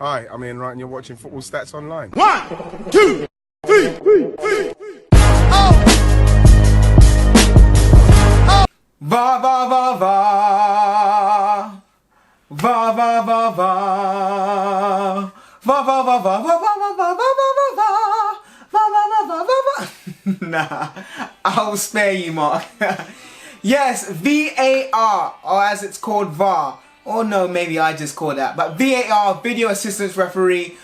Hi, I'm Ian Wright and you're watching Football Stats Online. 1, 2, 3. VAR, VAR, VAR, VAR. VAR, VAR, VAR, VAR. VAR, VAR, VAR, VAR, VAR, VAR, VAR, VAR, VAR, VAR. Nah, I'll spare you, Mark. Yes, VAR, or as it's called, VAR. Or no, maybe I just call that. But VAR, Video Assistance Referee,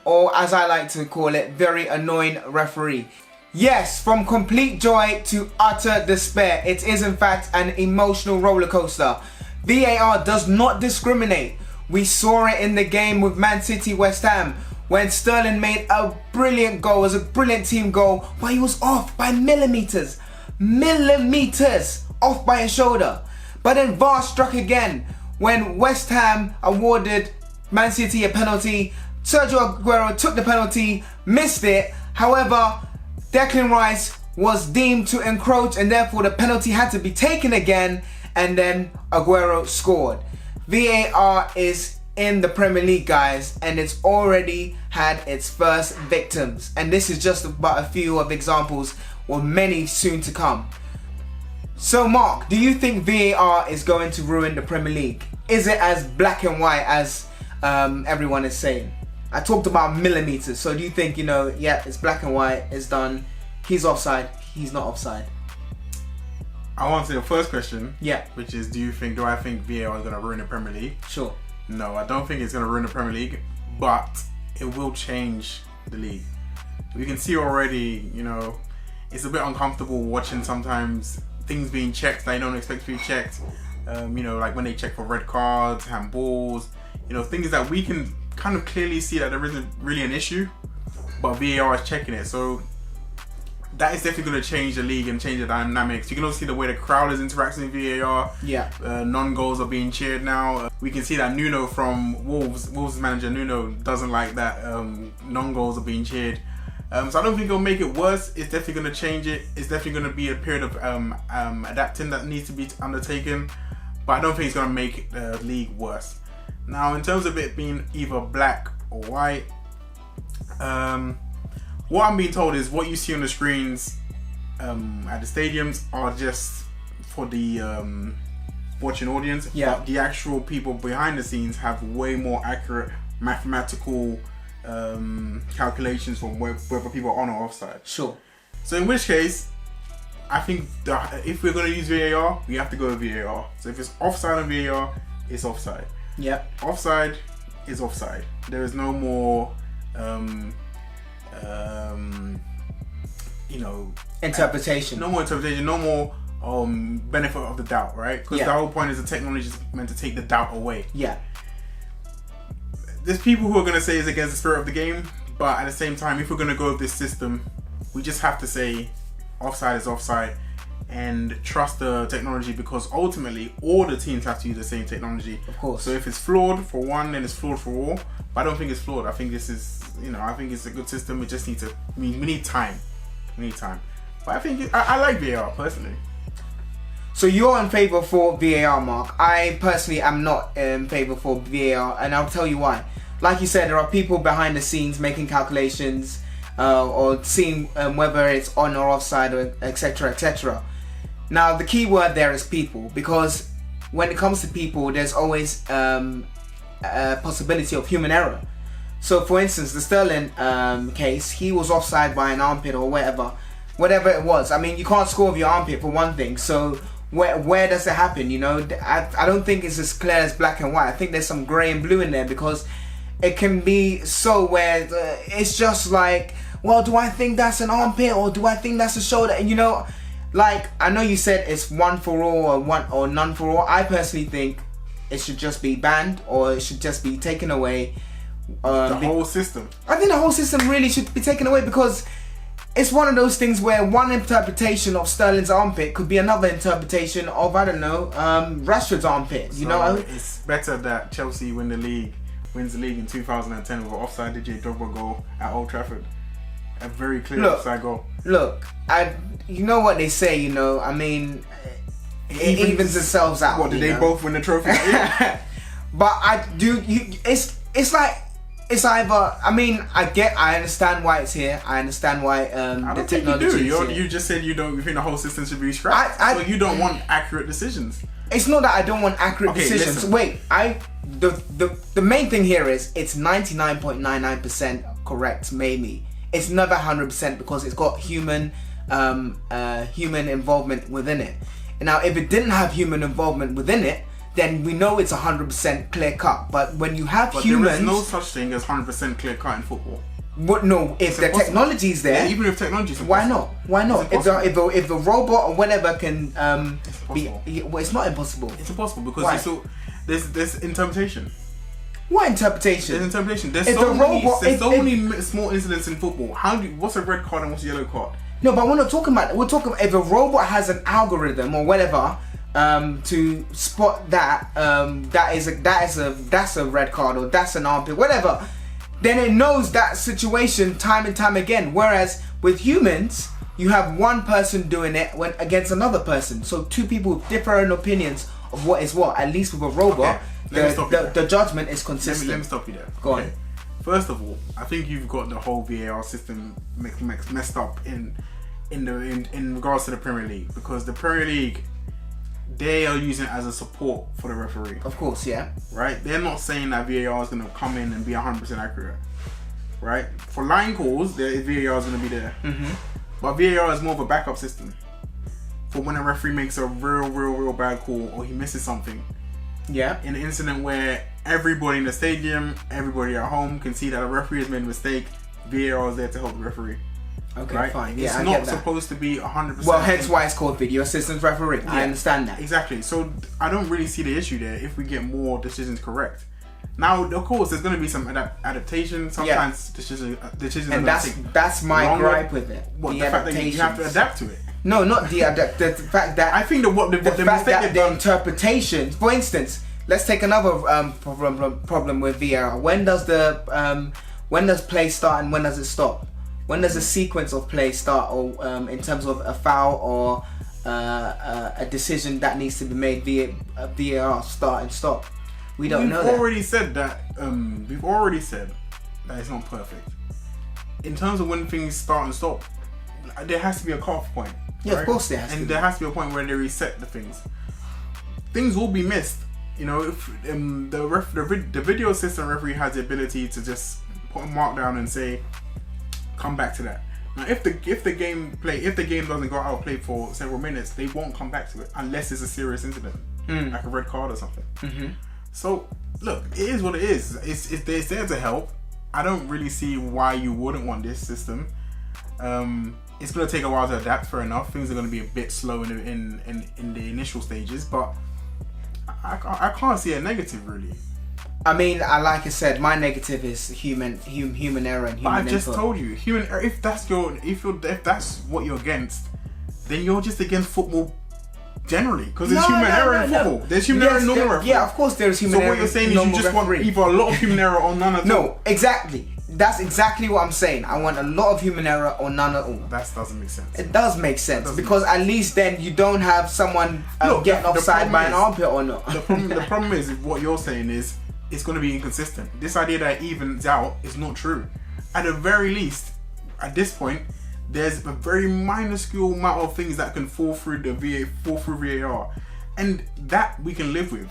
or as I like to call it, very annoying referee. Yes, from complete joy to utter despair. It is in fact an emotional roller coaster. VAR does not discriminate. We saw it in the game with Man City West Ham when Sterling made a brilliant goal. It was a brilliant team goal, but he was off by millimeters. Millimeters off by his shoulder. But then VAR struck again when West Ham awarded Man City a penalty. Sergio Aguero took the penalty, missed it. However, Declan Rice was deemed to encroach and therefore the penalty had to be taken again, and then Aguero scored. VAR is in the Premier League, guys, and it's already had its first victims. And this is just about a few of examples, with many soon to come. So Mark, do you think VAR is going to ruin the Premier League? Is it as black and white as everyone is saying? I talked about millimeters, so do you think, yeah, it's black and white, it's done, he's offside, he's not offside? I want to say the first question, yeah, which is, do I think VAR is going to ruin the Premier League? Sure. No, I don't think it's going to ruin the Premier League, but it will change the league. We can see already, it's a bit uncomfortable watching sometimes things being checked that you don't expect to be checked. Like when they check for red cards, handballs, things that we can kind of clearly see that there isn't really an issue, but VAR is checking it. So that is definitely going to change the league and change the dynamics. You can also see the way the crowd is interacting with VAR. Yeah. Non-goals are being cheered now. We can see that Nuno from Wolves manager Nuno doesn't like that non-goals are being cheered. So I don't think it'll make it worse. It's definitely going to change it. It's definitely going to be a period of adapting that needs to be undertaken. But I don't think it's going to make the league worse. Now, in terms of it being either black or white, what I'm being told is what you see on the screens at the stadiums are just for the watching audience. Yeah. But the actual people behind the scenes have way more accurate mathematical calculations for whether people are on or offside. Sure. So in which case, I think that if we're going to use VAR, we have to go with VAR. So if it's offside on VAR, it's offside. Yeah. Offside is offside. There is no more interpretation. No more interpretation, no more benefit of the doubt, right? Because the whole point is the technology is meant to take the doubt away. Yeah. There's people who are going to say it's against the spirit of the game, but at the same time, if we're going to go with this system, we just have to say offside is offside and trust the technology, because ultimately all the teams have to use the same technology. Of course. So if it's flawed for one, then it's flawed for all. But I don't think it's flawed. I think this is, I think it's a good system. We just need to, we need time. We need time. But I think, I like VAR personally. So you're in favour for VAR, Mark. I personally am not in favour for VAR, and I'll tell you why. Like you said, there are people behind the scenes making calculations or seeing whether it's on or offside, or etc, etc. Now, the key word there is people, because when it comes to people, there's always a possibility of human error. So, for instance, the Sterling case, he was offside by an armpit or whatever it was. I mean, you can't score with your armpit for one thing. So, where does it happen? I don't think it's as clear as black and white. I think there's some grey and blue in there, because it can be so where it's just like, well, do I think that's an armpit or do I think that's a shoulder? And like, I know you said it's one for all or none for all. I personally think it should just be banned, or it should just be taken away. The whole system. I think the whole system really should be taken away, because it's one of those things where one interpretation of Sterling's armpit could be another interpretation of, I don't know, Rashford's armpit. It's better that Chelsea wins the league in 2010 with an offside DJ Drogba goal at Old Trafford. A very clear offside goal. Look, you know what they say, I mean, it evens themselves out. What, did they both win the trophy? But it's it's like it's either. I mean, I understand why it's here. I understand why the technology is here. You just said you think the whole system should be scrapped. So you don't want accurate decisions. It's not that I don't want accurate decisions. Listen. Wait, the main thing here is it's 99.99% correct. Maybe it's never 100% because it's got human involvement within it. And now, if it didn't have human involvement within it, then we know it's 100% clear cut. But when you have humans, there is no such thing as 100% clear cut in football. What? No, if the technology's there, even if technology's why not? Why not? If the robot or whatever can be, well, it's not impossible. It's impossible because there's interpretation. What interpretation? There's interpretation. There's so many small incidents in football. What's a red card and what's a yellow card? No, but we're not talking about. We're talking if a robot has an algorithm or whatever to spot that that's a red card or that's an armpit, whatever. Then it knows that situation time and time again. Whereas with humans, you have one person doing it against another person. So two people with different opinions of what is what. At least with a robot, the judgment is consistent. Let me stop you there. Go on. First of all, I think you've got the whole VAR system messed up in regards to the Premier League, because the Premier League, they are using it as a support for the referee. Of course, yeah. Right? They're not saying that VAR is going to come in and be 100% accurate. Right? For line calls, VAR is going to be there. Mm-hmm. But VAR is more of a backup system for when a referee makes a real bad call or he misses something. Yeah. In an incident where everybody in the stadium, everybody at home can see that a referee has made a mistake, VAR is there to help the referee. Okay, right? fine. Yeah, it's not supposed to be 100%. Well, hence why it's called video assistant referee. Yeah, I understand that. Exactly. So I don't really see the issue there if we get more decisions correct. Now, of course, there's going to be some adaptation. Sometimes decisions and that's my gripe with it. What, the fact that you have to adapt to it? No, not the fact that I think the interpretation. For instance, let's take another problem with VAR. When does play start and when does it stop? When does a sequence of play start, or in terms of a foul or a decision that needs to be made via VAR start and stop? We don't know that. We've already said that it's not perfect. In terms of when things start and stop, there has to be a cut-off point. Yeah, right? Of course there has to be. And there has to be a point where they reset the things. Things will be missed. You know, if the video assistant referee has the ability to just put a mark down and say, come back to that. Now, if the game doesn't go out play for several minutes, they won't come back to it unless it's a serious incident, like a red card or something. Mm-hmm. So, look, it is what it is. It's there to help. I don't really see why you wouldn't want this system. It's going to take a while to adapt, fair enough. Things are going to be a bit slow in the initial stages, but I can't see a negative, really. I mean, like I said, my negative is human error and human input. But I just told you, human error. If that's what you're against, then you're just against football generally, because there's human error in football. There's human error in normal referee. Yeah, of course there's human error. So what you're saying is you just want either a lot of human error or none at all. No, exactly. That's exactly what I'm saying. I want a lot of human error or none at all. That doesn't make sense. It does make sense because at least then you don't have someone getting offside by an armpit or not. The problem is what you're saying is it's going to be inconsistent. This idea that it evens out is not true. At the very least, at this point, there's a very minuscule amount of things that can fall through VAR, and that we can live with.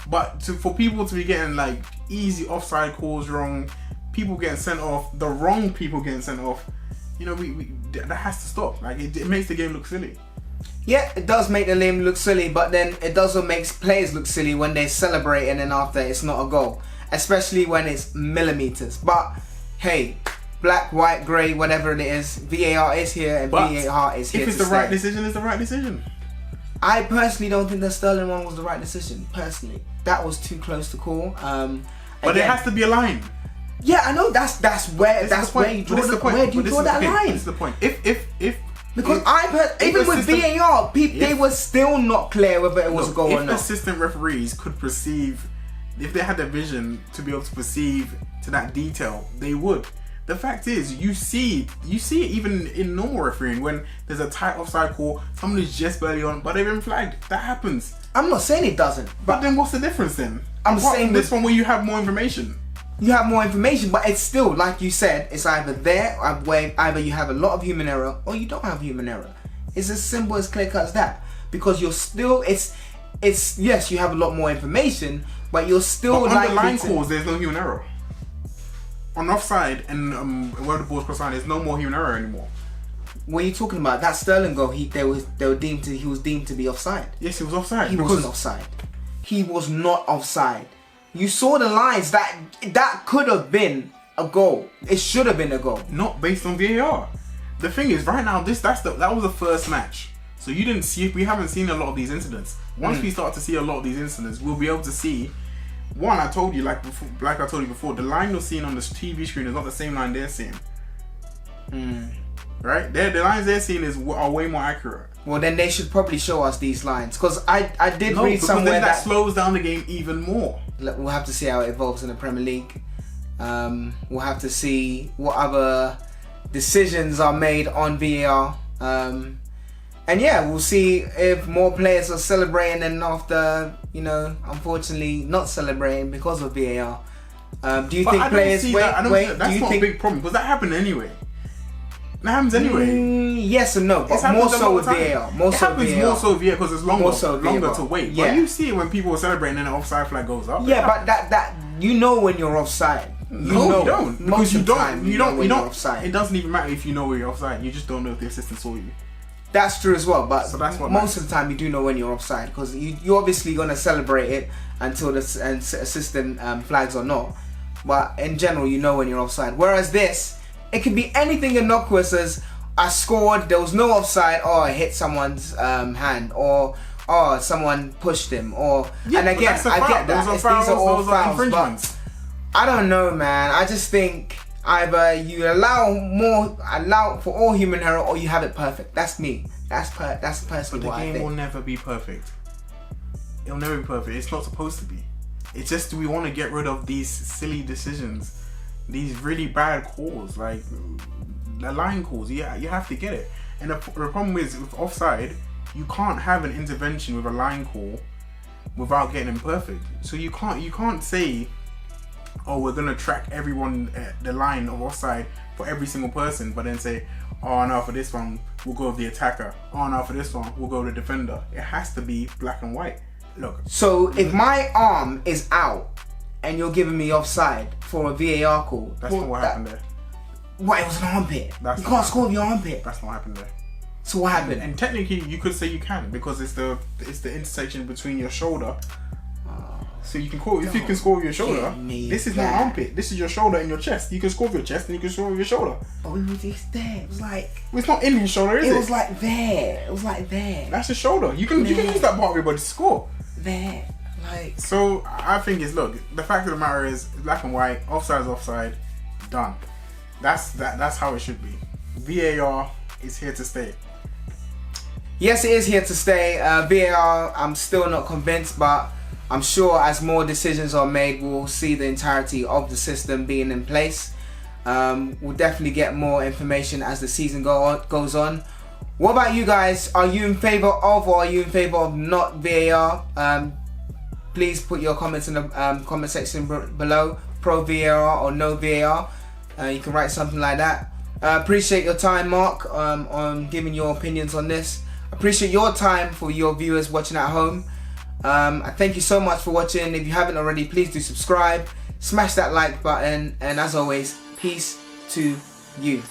But for people to be getting like easy offside calls wrong, people getting sent off, the wrong people getting sent off, you know, that has to stop. Like it makes the game look silly. Yeah, it does make the game look silly, but then it also makes players look silly when they celebrate and then after it's not a goal, especially when it's millimeters. But hey, black, white, grey, whatever it is, VAR is here and VAR is here. If it's the right decision, it's the right decision. I personally don't think the Sterling one was the right decision. Personally, that was too close to call. But there has to be a line. Yeah, I know. That's where you draw that line. That's the point. If because even with VAR, they were still not clear whether it was a goal or not. If assistant referees could perceive, if they had the vision to be able to perceive to that detail, they would. The fact is, you see it even in normal refereeing when there's a tight offside call, someone is just barely on, but they've been flagged. That happens. I'm not saying it doesn't, but then what's the difference then? I'm saying this one where you have more information. you have more information, but it's still, like you said, it's either there, where either you have a lot of human error or you don't have human error. It's as simple as clear cut as that. Because you're still, it's yes, you have a lot more information, but you're still but like on the line calls, there's no human error. On offside and where the ball's crossed line, there's no more human error anymore. What are you talking about? That Sterling goal, he was deemed to be offside. Yes, he was offside. He wasn't offside. He was not offside. You saw the lines that could have been a goal. It should have been a goal. Not based on VAR. The thing is, right now, that was the first match. So we haven't seen a lot of these incidents. Once we start to see a lot of these incidents, we'll be able to see. One, I told you, like I told you before, the line you're seeing on the TV screen is not the same line they're seeing. Right? The lines they're seeing are way more accurate. Well, then they should probably show us these lines, because I did read somewhere then that slows down the game even more. We'll have to see how it evolves in the Premier League. We'll have to see what other decisions are made on VAR. And yeah, we'll see if more players are celebrating and after, unfortunately not celebrating because of VAR. Do you think players that's not a big problem, because that happened anyway. That happens anyway. Yes and no, but more so with VAR. It happens more so with VAR because it's longer to wait. Yeah. But you see it when people are celebrating and the offside flag goes up. Yeah, but that when you're offside. You don't. Most of the time, you don't. offside. It doesn't even matter if you know where you're offside. You just don't know if the assistant saw you. That's true as well, but so that's what most of the time you do know when you're offside, because you're obviously going to celebrate it until the assistant flags or not. But in general, you know when you're offside. Whereas this, it can be anything innocuous as I scored, there was no offside, or I hit someone's hand, or someone pushed him, or and again I get that these are all fouls, but I don't know, man. I just think either you allow for all human error, or you have it perfect. That's me. That's personally what I think. The game will never be perfect. It'll never be perfect. It's not supposed to be. It's just we want to get rid of these silly decisions, these really bad calls, like the line calls. Yeah, you have to get it. And the problem is with offside, you can't have an intervention with a line call without getting them perfect. So you can't say, oh, we're gonna track everyone at the line of offside for every single person, but then say, oh no, for this one we'll go with the attacker. Oh no, for this one we'll go with the defender. It has to be black and white. Look. So if my arm is out and you're giving me offside for a VAR call, that's not what happened there. What? It was an armpit. You can't score with your armpit. That's not what happened there. So what happened? And technically, you could say you can, because it's the intersection between your shoulder. So you can score if you can score with your shoulder. This is not armpit. This is your shoulder and your chest. You can score with your chest and you can score with your shoulder. But it's there. It was like. Well, it's not in his shoulder, is it? It was like there. It was like there. That's your shoulder. You can use that part of your body to score. There. Like. So I think look. The fact of the matter is, black and white. Offside is offside. Done. That's how it should be. VAR is here to stay. Yes, it is here to stay. VAR, I'm still not convinced, but I'm sure as more decisions are made, we'll see the entirety of the system being in place. We'll definitely get more information as the season goes on. What about you guys? Are you in favor of, or are you in favor of not VAR? Please put your comments in the comment section below. Pro VAR or no VAR. You can write something like that. Appreciate your time, Mark, on giving your opinions on this. Appreciate your time for your viewers watching at home. I thank you so much for watching. If you haven't already, please do subscribe, smash that like button, and as always, peace to you.